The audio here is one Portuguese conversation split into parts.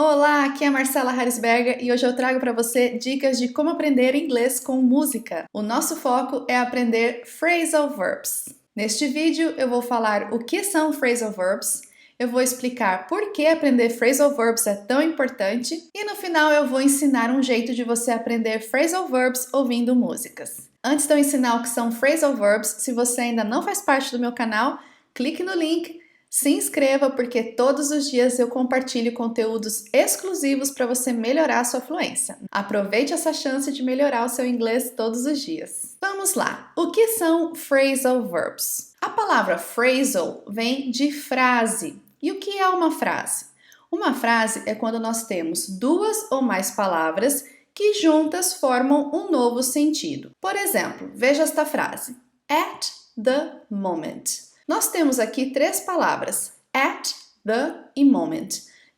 Olá, aqui é a Marcela Harrisberger e hoje eu trago para você dicas de como aprender inglês com música. O nosso foco é aprender phrasal verbs. Neste vídeo eu vou falar o que são phrasal verbs, eu vou explicar por que aprender phrasal verbs é tão importante e no final eu vou ensinar um jeito de você aprender phrasal verbs ouvindo músicas. Antes de eu ensinar o que são phrasal verbs, se você ainda não faz parte do meu canal, clique no link. Se inscreva porque todos os dias eu compartilho conteúdos exclusivos para você melhorar a sua fluência. Aproveite essa chance de melhorar o seu inglês todos os dias. Vamos lá! O que são phrasal verbs? A palavra phrasal vem de frase. E o que é uma frase? Uma frase é quando nós temos duas ou mais palavras que juntas formam um novo sentido. Por exemplo, veja esta frase: at the moment. Nós temos aqui três palavras, at, the e moment.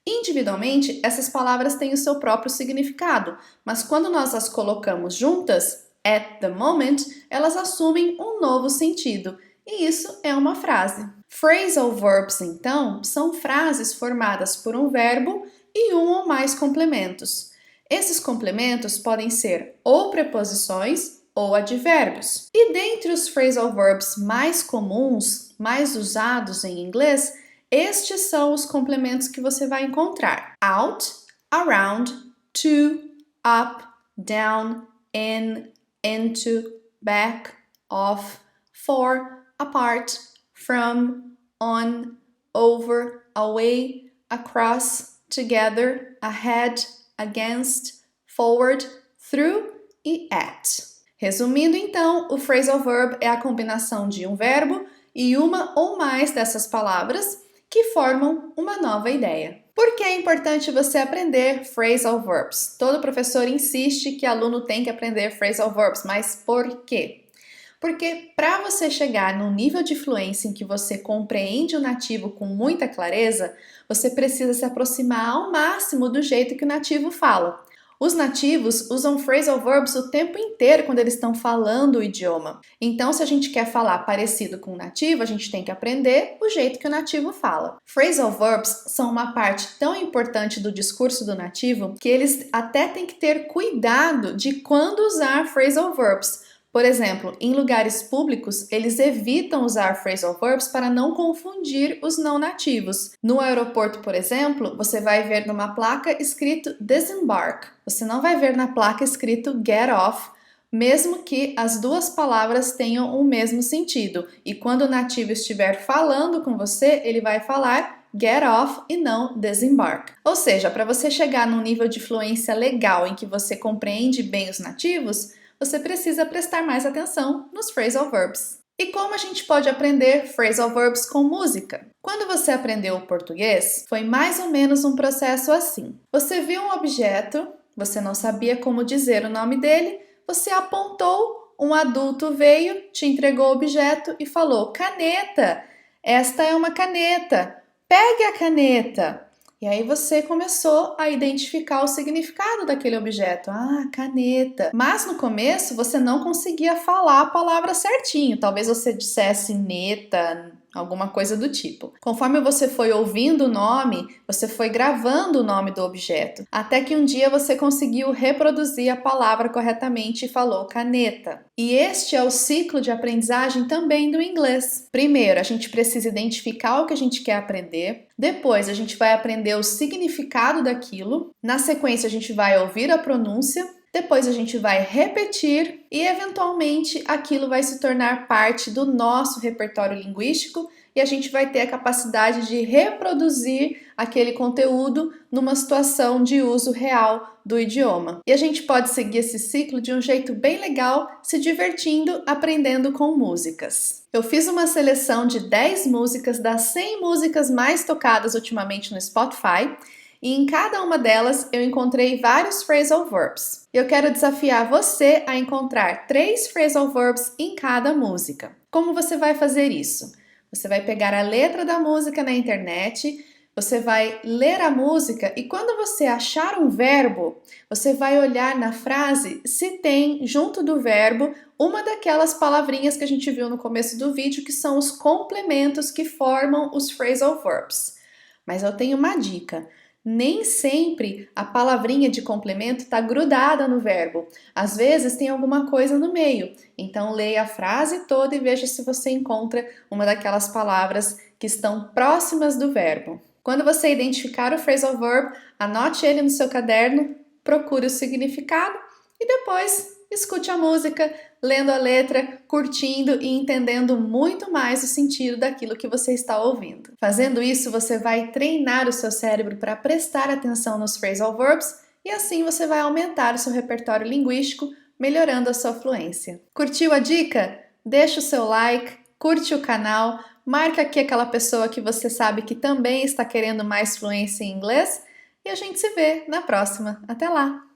Individualmente, essas palavras têm o seu próprio significado, mas quando nós as colocamos juntas, at the moment, elas assumem um novo sentido, e isso é uma frase. Phrasal verbs, então, são frases formadas por um verbo e um ou mais complementos. Esses complementos podem ser ou preposições ou advérbios. E dentre os phrasal verbs mais comuns, mais usados em inglês, estes são os complementos que você vai encontrar: out, around, to, up, down, in, into, back, off, for, apart, from, on, over, away, across, together, ahead, against, forward, through e at. Resumindo então, o phrasal verb é a combinação de um verbo e uma ou mais dessas palavras que formam uma nova ideia. Por que é importante você aprender phrasal verbs? Todo professor insiste que aluno tem que aprender phrasal verbs, mas por quê? Porque para você chegar num nível de fluência em que você compreende o nativo com muita clareza, você precisa se aproximar ao máximo do jeito que o nativo fala. Os nativos usam phrasal verbs o tempo inteiro quando eles estão falando o idioma. Então, se a gente quer falar parecido com o nativo, a gente tem que aprender o jeito que o nativo fala. Phrasal verbs são uma parte tão importante do discurso do nativo que eles até têm que ter cuidado de quando usar phrasal verbs. Por exemplo, em lugares públicos, eles evitam usar phrasal verbs para não confundir os não nativos. No aeroporto, por exemplo, você vai ver numa placa escrito disembark. Você não vai ver na placa escrito get off, mesmo que as duas palavras tenham o mesmo sentido. E quando o nativo estiver falando com você, ele vai falar get off e não disembark. Ou seja, para você chegar num nível de fluência legal em que você compreende bem os nativos, você precisa prestar mais atenção nos phrasal verbs. E como a gente pode aprender phrasal verbs com música? Quando você aprendeu o português, foi mais ou menos um processo assim. Você viu um objeto, você não sabia como dizer o nome dele, você apontou, um adulto veio, te entregou o objeto e falou: caneta, esta é uma caneta, pegue a caneta. E aí você começou a identificar o significado daquele objeto. Ah, caneta. Mas no começo você não conseguia falar a palavra certinho. Talvez você dissesse neta, alguma coisa do tipo. Conforme você foi ouvindo o nome, você foi gravando o nome do objeto. Até que um dia você conseguiu reproduzir a palavra corretamente e falou caneta. E este é o ciclo de aprendizagem também do inglês. Primeiro, a gente precisa identificar o que a gente quer aprender. Depois, a gente vai aprender o significado daquilo. Na sequência, a gente vai ouvir a pronúncia. Depois, a gente vai repetir e, eventualmente, aquilo vai se tornar parte do nosso repertório linguístico e a gente vai ter a capacidade de reproduzir aquele conteúdo numa situação de uso real do idioma. E a gente pode seguir esse ciclo de um jeito bem legal, se divertindo, aprendendo com músicas. Eu fiz uma seleção de 10 músicas das 100 músicas mais tocadas ultimamente no Spotify, e em cada uma delas eu encontrei vários phrasal verbs. Eu quero desafiar você a encontrar 3 phrasal verbs em cada música. Como você vai fazer isso? Você vai pegar a letra da música na internet, você vai ler a música e quando você achar um verbo, você vai olhar na frase se tem, junto do verbo, uma daquelas palavrinhas que a gente viu no começo do vídeo, que são os complementos que formam os phrasal verbs. Mas eu tenho uma dica. Nem sempre a palavrinha de complemento está grudada no verbo. Às vezes tem alguma coisa no meio. Então leia a frase toda e veja se você encontra uma daquelas palavras que estão próximas do verbo. Quando você identificar o phrasal verb, anote ele no seu caderno, procure o significado e depois escute a música, lendo a letra, curtindo e entendendo muito mais o sentido daquilo que você está ouvindo. Fazendo isso, você vai treinar o seu cérebro para prestar atenção nos phrasal verbs e assim você vai aumentar o seu repertório linguístico, melhorando a sua fluência. Curtiu a dica? Deixa o seu like, curte o canal, marca aqui aquela pessoa que você sabe que também está querendo mais fluência em inglês e a gente se vê na próxima. Até lá!